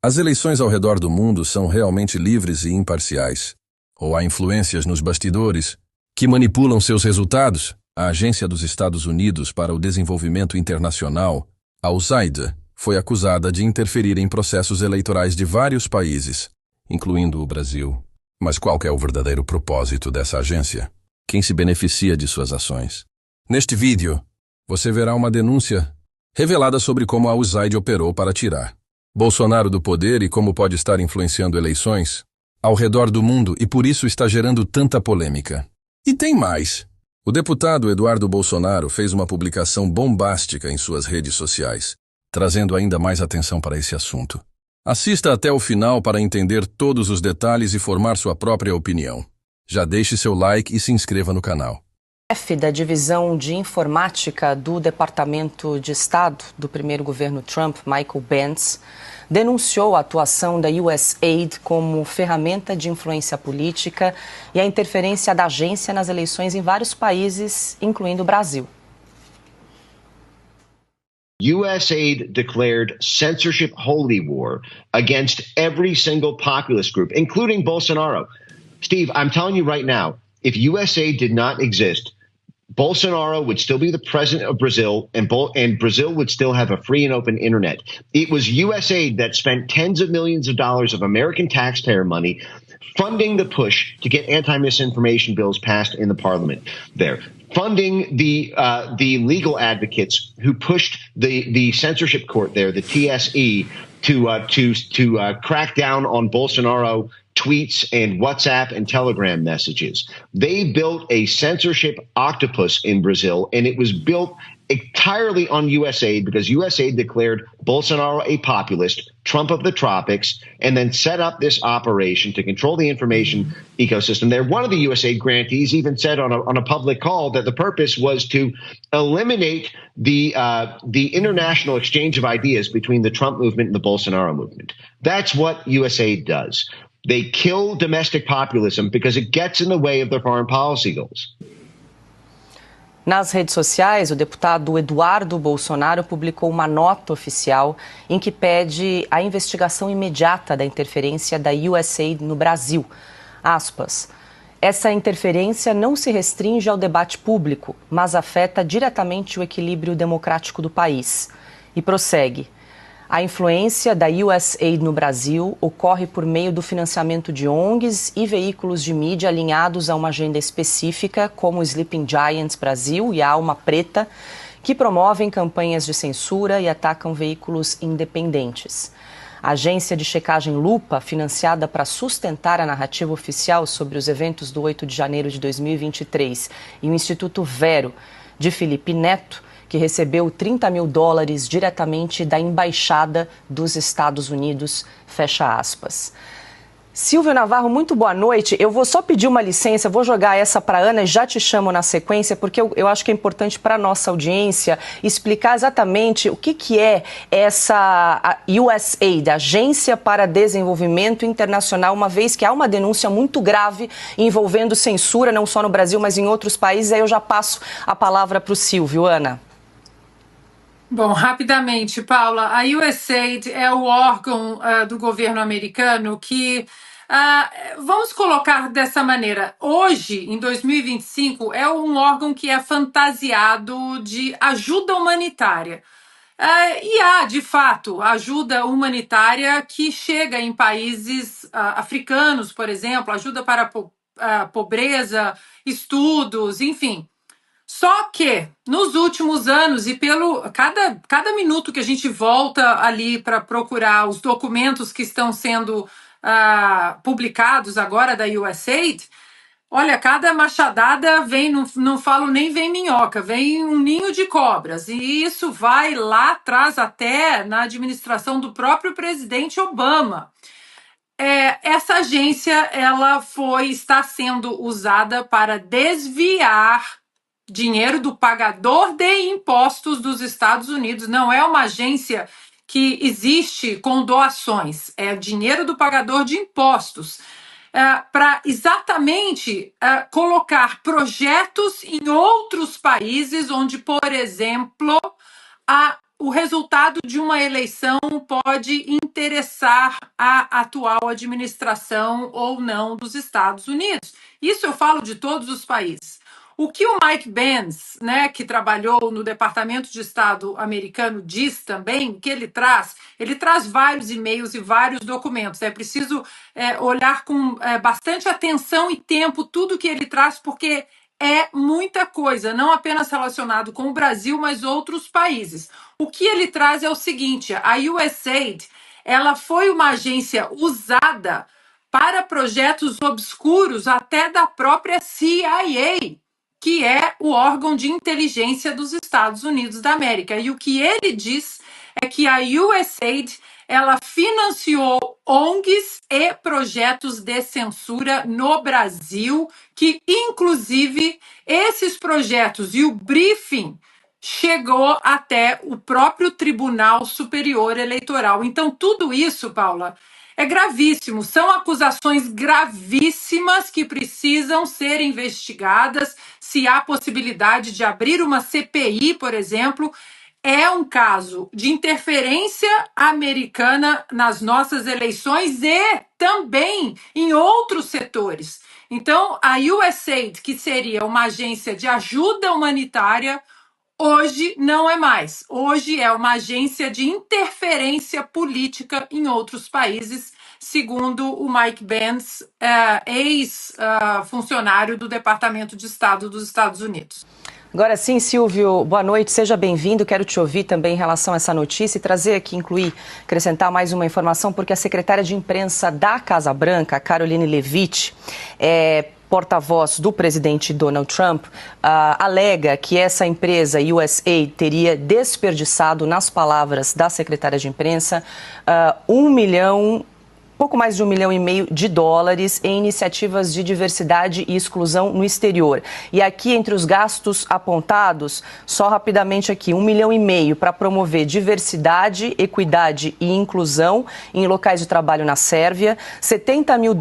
As eleições ao redor do mundo são realmente livres e imparciais? Ou há influências nos bastidores que manipulam seus resultados? A Agência dos Estados Unidos para o Desenvolvimento Internacional, a USAID, foi acusada de interferir em processos eleitorais de vários países, incluindo o Brasil. Mas qual é o verdadeiro propósito dessa agência? Quem se beneficia de suas ações? Neste vídeo, você verá uma denúncia revelada sobre como a USAID operou para tirar Bolsonaro do poder e como pode estar influenciando eleições ao redor do mundo e por isso está gerando tanta polêmica. E tem mais. O deputado Eduardo Bolsonaro fez uma publicação bombástica em suas redes sociais, trazendo ainda mais atenção para esse assunto. Assista até o final para entender todos os detalhes e formar sua própria opinião. Já deixe seu like e se inscreva no canal. O chefe da divisão de informática do Departamento de Estado do primeiro governo Trump, Michael Pence, denunciou a atuação da USAID como ferramenta de influência política e a interferência da agência nas eleições em vários países, incluindo o Brasil. USAID declared censorship holy war against every single populist group, including Bolsonaro. Steve, I'm telling you right now, if USAID did not exist, Bolsonaro would still be the president of Brazil, and Brazil would still have a free and open internet. It was USAID that spent tens of millions of dollars of American taxpayer money funding the push to get anti-misinformation bills passed in the parliament there, funding the legal advocates who pushed the censorship court there, the TSE, to crack down on Bolsonaro tweets and WhatsApp and Telegram messages. They built a censorship octopus in Brazil, and it was built entirely on USAID because USAID declared Bolsonaro a populist, Trump of the tropics, and then set up this operation to control the information ecosystem there. One of the USAID grantees even said on a public call that the purpose was to eliminate the international exchange of ideas between the Trump movement and the Bolsonaro movement. That's what USAID does. They kill domestic populism because it gets in the way of their foreign policy goals. Nas redes sociais, o deputado Eduardo Bolsonaro publicou uma nota oficial em que pede a investigação imediata da interferência da USAID no Brasil. Aspas. Essa interferência não se restringe ao debate público, mas afeta diretamente o equilíbrio democrático do país. E prossegue. A influência da USAID no Brasil ocorre por meio do financiamento de ONGs e veículos de mídia alinhados a uma agenda específica, como o Sleeping Giants Brasil e a Alma Preta, que promovem campanhas de censura e atacam veículos independentes. A agência de checagem Lupa, financiada para sustentar a narrativa oficial sobre os eventos do 8 de janeiro de 2023, e o Instituto Vero, de Felipe Neto, que recebeu $30 mil diretamente da Embaixada dos Estados Unidos, fecha aspas. Silvio Navarro, muito boa noite. Eu vou só pedir uma licença, vou jogar essa para a Ana e já te chamo na sequência, porque eu acho que é importante para a nossa audiência explicar exatamente o que é essa USAID, Agência para Desenvolvimento Internacional, uma vez que há uma denúncia muito grave envolvendo censura, não só no Brasil, mas em outros países. Aí eu já passo a palavra para o Silvio. Ana. Bom, rapidamente, Paula, a USAID é o órgão do governo americano que, vamos colocar dessa maneira, hoje, em 2025, é um órgão que é fantasiado de ajuda humanitária. E há, de fato, ajuda humanitária que chega em países africanos, por exemplo, ajuda para a pobreza, estudos, enfim. Só que, nos últimos anos, e pelo cada minuto que a gente volta ali para procurar os documentos que estão sendo publicados agora da USAID, olha, cada machadada vem, não falo nem vem minhoca, vem um ninho de cobras. E isso vai lá atrás até na administração do próprio presidente Obama. Essa agência ela está sendo usada para desviar dinheiro do pagador de impostos dos Estados Unidos. Não é uma agência que existe com doações, é dinheiro do pagador de impostos, para exatamente colocar projetos em outros países onde, por exemplo, o resultado de uma eleição pode interessar a atual administração ou não dos Estados Unidos. Isso eu falo de todos os países. O que o Mike Pence, né, que trabalhou no Departamento de Estado americano, diz também, que ele traz vários e-mails e vários documentos. É preciso olhar com bastante atenção e tempo tudo que ele traz, porque é muita coisa, não apenas relacionado com o Brasil, mas outros países. O que ele traz é o seguinte: a USAID, ela foi uma agência usada para projetos obscuros até da própria CIA, que é o órgão de inteligência dos Estados Unidos da América. E o que ele diz é que a USAID, ela financiou ONGs e projetos de censura no Brasil, que inclusive esses projetos e o briefing chegou até o próprio Tribunal Superior Eleitoral. Então, tudo isso, Paula, é gravíssimo. São acusações gravíssimas que precisam ser investigadas. Se há possibilidade de abrir uma CPI, por exemplo, é um caso de interferência americana nas nossas eleições e também em outros setores. Então, a USAID, que seria uma agência de ajuda humanitária, hoje não é mais. Hoje é uma agência de interferência política em outros países, segundo o Mike Pence, ex-funcionário do Departamento de Estado dos Estados Unidos. Agora sim, Silvio, boa noite, seja bem-vindo. Quero te ouvir também em relação a essa notícia e trazer aqui, acrescentar mais uma informação, porque a secretária de imprensa da Casa Branca, Karoline Leavitt, porta-voz do presidente Donald Trump, alega que essa empresa, USAID, teria desperdiçado, nas palavras da secretária de imprensa, pouco mais de $1,5 milhão em iniciativas de diversidade e exclusão no exterior. E aqui, entre os gastos apontados, só rapidamente aqui, $1,5 milhão para promover diversidade, equidade e inclusão em locais de trabalho na Sérvia, $70 mil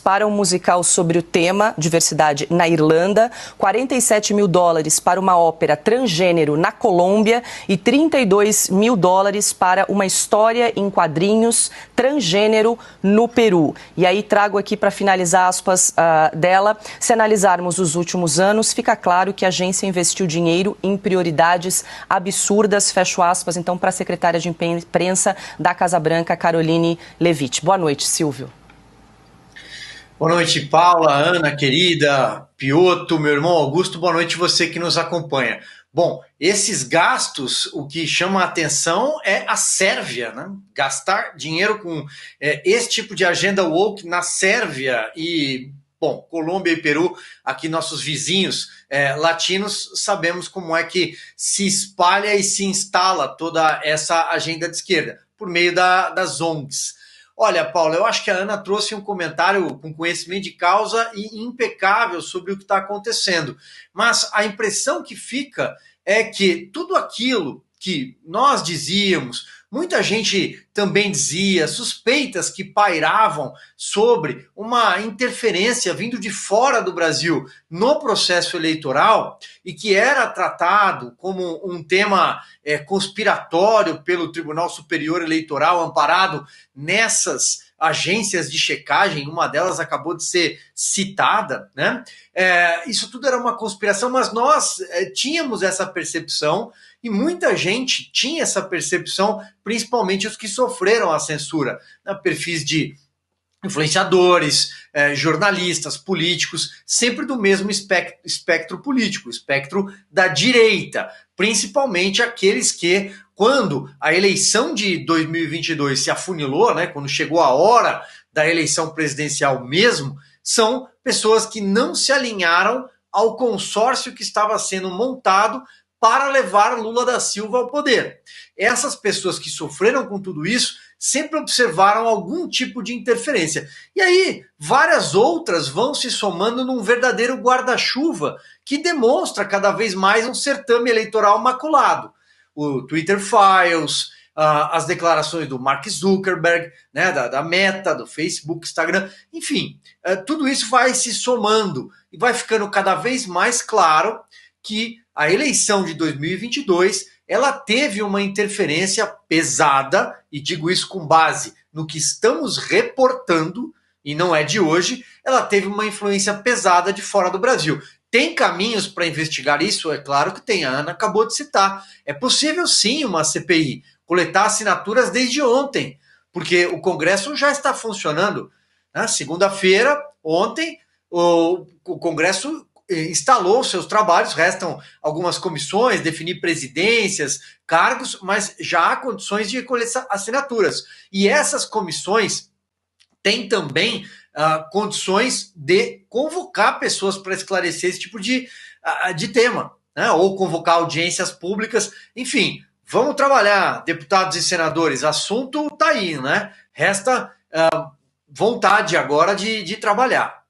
para um musical sobre o tema diversidade na Irlanda, $47 mil para uma ópera transgênero na Colômbia e $32 mil para uma história em quadrinhos transgênero no Peru. E aí trago aqui para finalizar aspas dela, se analisarmos os últimos anos, fica claro que a agência investiu dinheiro em prioridades absurdas, fecho aspas, então para a secretária de imprensa da Casa Branca, Karoline Leavitt. Boa noite, Silvio. Boa noite, Paula, Ana, querida, Pioto, meu irmão Augusto, boa noite você que nos acompanha. Bom, esses gastos, o que chama a atenção é a Sérvia, né? Gastar dinheiro com esse tipo de agenda woke na Sérvia e, bom, Colômbia e Peru, aqui nossos vizinhos latinos, sabemos como é que se espalha e se instala toda essa agenda de esquerda, por meio das ONGs. Olha, Paula, eu acho que a Ana trouxe um comentário com conhecimento de causa e impecável sobre o que está acontecendo. Mas a impressão que fica é que tudo aquilo que nós dizíamos, muita gente também dizia, suspeitas que pairavam sobre uma interferência vindo de fora do Brasil no processo eleitoral e que era tratado como um tema conspiratório pelo Tribunal Superior Eleitoral, amparado nessas agências de checagem, uma delas acabou de ser citada, né? Isso tudo era uma conspiração, mas nós tínhamos essa percepção e muita gente tinha essa percepção, principalmente os que sofreram a censura, né? Perfis de influenciadores, jornalistas, políticos, sempre do mesmo espectro político, espectro da direita, principalmente aqueles que, quando a eleição de 2022 se afunilou, né, quando chegou a hora da eleição presidencial mesmo, são pessoas que não se alinharam ao consórcio que estava sendo montado para levar Lula da Silva ao poder. Essas pessoas que sofreram com tudo isso sempre observaram algum tipo de interferência. E aí, várias outras vão se somando num verdadeiro guarda-chuva que demonstra cada vez mais um certame eleitoral maculado. O Twitter Files, as declarações do Mark Zuckerberg, né, da Meta, do Facebook, Instagram, enfim, tudo isso vai se somando e vai ficando cada vez mais claro que a eleição de 2022 ela teve uma interferência pesada, e digo isso com base no que estamos reportando, e não é de hoje, ela teve uma influência pesada de fora do Brasil. Tem caminhos para investigar isso? É claro que tem, a Ana acabou de citar. É possível sim uma CPI, coletar assinaturas desde ontem, porque o Congresso já está funcionando. Segunda-feira, ontem, o Congresso instalou seus trabalhos, restam algumas comissões, definir presidências, cargos, mas já há condições de colher assinaturas. E essas comissões têm também condições de convocar pessoas para esclarecer esse tipo de tema, né? Ou convocar audiências públicas, enfim, vamos trabalhar, deputados e senadores, assunto está aí, né? Resta vontade agora de trabalhar.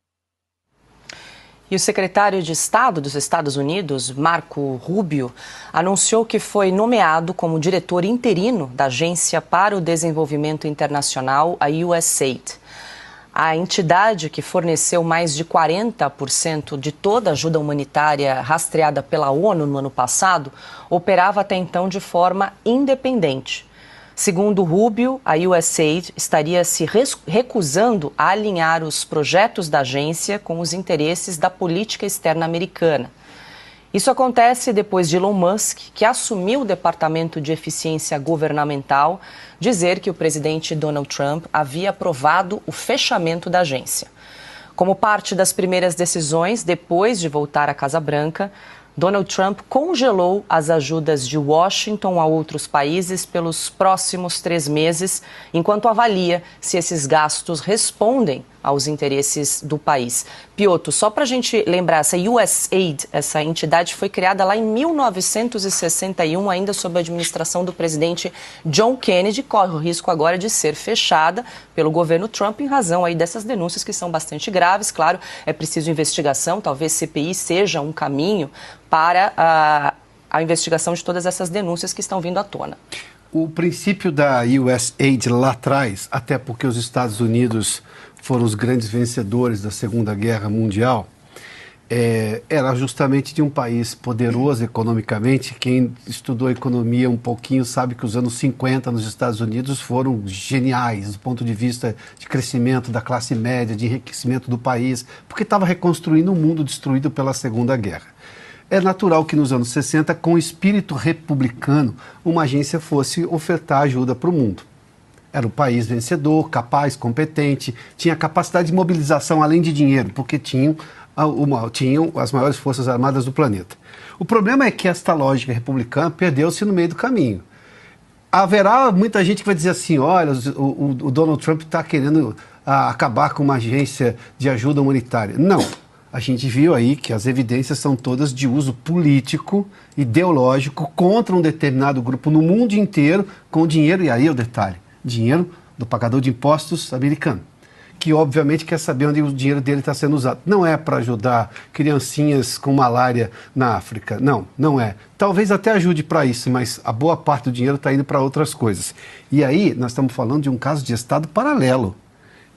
E o secretário de Estado dos Estados Unidos, Marco Rubio, anunciou que foi nomeado como diretor interino da Agência para o Desenvolvimento Internacional, a USAID. A entidade, que forneceu mais de 40% de toda a ajuda humanitária rastreada pela ONU no ano passado, operava até então de forma independente. Segundo Rubio, a USAID estaria se recusando a alinhar os projetos da agência com os interesses da política externa americana. Isso acontece depois de Elon Musk, que assumiu o Departamento de Eficiência Governamental, dizer que o presidente Donald Trump havia aprovado o fechamento da agência. Como parte das primeiras decisões, depois de voltar à Casa Branca, Donald Trump congelou as ajudas de Washington a outros países pelos próximos 3 meses, enquanto avalia se esses gastos respondem aos interesses do país. Piotr, só para a gente lembrar, essa USAID, essa entidade foi criada lá em 1961, ainda sob a administração do presidente John Kennedy, corre o risco agora de ser fechada pelo governo Trump em razão aí dessas denúncias que são bastante graves. Claro, é preciso investigação, talvez CPI seja um caminho para a investigação de todas essas denúncias que estão vindo à tona. O princípio da USAID lá atrás, até porque os Estados Unidos foram os grandes vencedores da Segunda Guerra Mundial, era justamente de um país poderoso economicamente. Quem estudou economia um pouquinho sabe que os anos 50 nos Estados Unidos foram geniais do ponto de vista de crescimento da classe média, de enriquecimento do país, porque estava reconstruindo um mundo destruído pela Segunda Guerra. É natural que nos anos 60, com o espírito republicano, uma agência fosse ofertar ajuda para o mundo. Era o país vencedor, capaz, competente, tinha capacidade de mobilização além de dinheiro, porque tinham as maiores forças armadas do planeta. O problema é que esta lógica republicana perdeu-se no meio do caminho. Haverá muita gente que vai dizer assim, olha, o Donald Trump está querendo acabar com uma agência de ajuda humanitária. Não. A gente viu aí que as evidências são todas de uso político, ideológico, contra um determinado grupo no mundo inteiro, com dinheiro, e aí é o detalhe, dinheiro do pagador de impostos americano, que obviamente quer saber onde o dinheiro dele está sendo usado. Não é para ajudar criancinhas com malária na África, não é. Talvez até ajude para isso, mas a boa parte do dinheiro está indo para outras coisas. E aí nós estamos falando de um caso de Estado paralelo.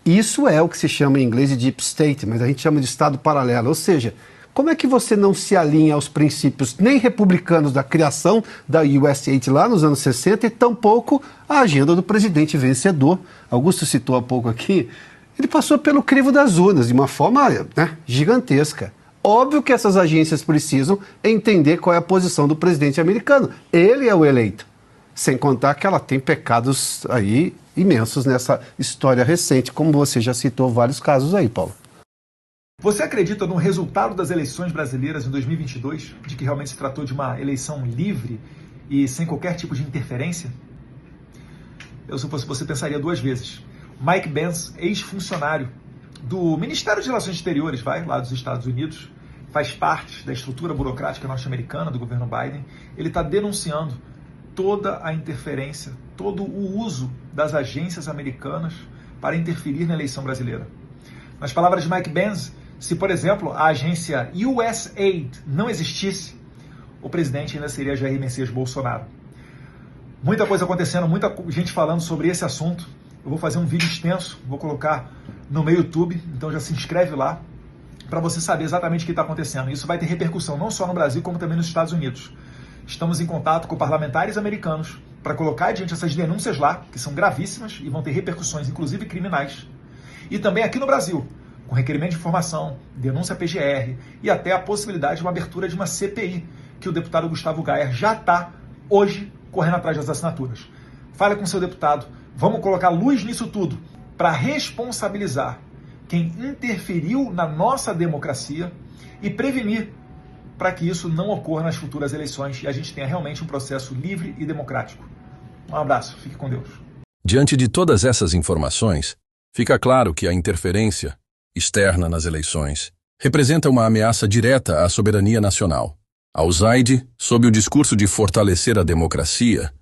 Isso é o que se chama em inglês de deep state, mas a gente chama de Estado paralelo. Ou seja, como é que você não se alinha aos princípios nem republicanos da criação da USAID lá nos anos 60 e tampouco a agenda do presidente vencedor? Augusto citou há pouco aqui, ele passou pelo crivo das urnas de uma forma, né, gigantesca. Óbvio que essas agências precisam entender qual é a posição do presidente americano. Ele é o eleito. Sem contar que ela tem pecados aí imensos nessa história recente, como você já citou vários casos aí, Paulo. Você acredita no resultado das eleições brasileiras em 2022, de que realmente se tratou de uma eleição livre e sem qualquer tipo de interferência? Eu, se fosse você, pensaria 2 vezes. Mike Pence, ex-funcionário do Ministério de Relações Exteriores, lá dos Estados Unidos, faz parte da estrutura burocrática norte-americana do governo Biden, ele está denunciando toda a interferência, todo o uso das agências americanas para interferir na eleição brasileira. Nas palavras de Mike Pence, se, por exemplo, a agência USAID não existisse, o presidente ainda seria Jair Messias Bolsonaro. Muita coisa acontecendo, muita gente falando sobre esse assunto. Eu vou fazer um vídeo extenso, vou colocar no meu YouTube, então já se inscreve lá, para você saber exatamente o que está acontecendo. Isso vai ter repercussão não só no Brasil, como também nos Estados Unidos. Estamos em contato com parlamentares americanos para colocar adiante essas denúncias lá, que são gravíssimas e vão ter repercussões, inclusive criminais. E também aqui no Brasil, com requerimento de informação, denúncia PGR e até a possibilidade de uma abertura de uma CPI, que o deputado Gustavo Gayer já está, hoje, correndo atrás das assinaturas. Fale com seu deputado, vamos colocar luz nisso tudo, para responsabilizar quem interferiu na nossa democracia e prevenir para que isso não ocorra nas futuras eleições e a gente tenha realmente um processo livre e democrático. Um abraço, fique com Deus. Diante de todas essas informações, fica claro que a interferência externa nas eleições representa uma ameaça direta à soberania nacional. A USAID, sob o discurso de fortalecer a democracia,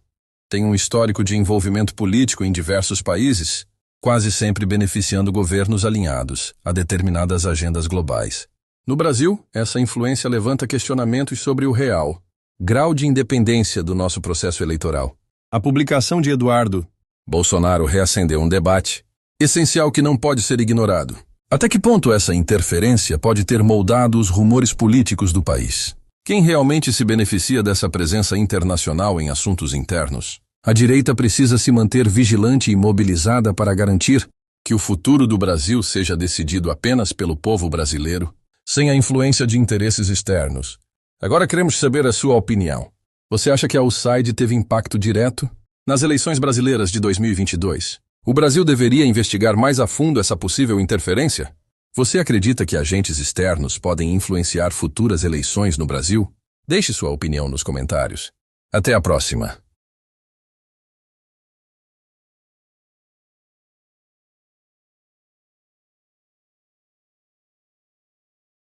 tem um histórico de envolvimento político em diversos países, quase sempre beneficiando governos alinhados a determinadas agendas globais. No Brasil, essa influência levanta questionamentos sobre o real grau de independência do nosso processo eleitoral. A publicação de Eduardo Bolsonaro reacendeu um debate essencial que não pode ser ignorado. Até que ponto essa interferência pode ter moldado os rumores políticos do país? Quem realmente se beneficia dessa presença internacional em assuntos internos? A direita precisa se manter vigilante e mobilizada para garantir que o futuro do Brasil seja decidido apenas pelo povo brasileiro, sem a influência de interesses externos. Agora queremos saber a sua opinião. Você acha que a USAID teve impacto direto nas eleições brasileiras de 2022? O Brasil deveria investigar mais a fundo essa possível interferência? Você acredita que agentes externos podem influenciar futuras eleições no Brasil? Deixe sua opinião nos comentários. Até a próxima.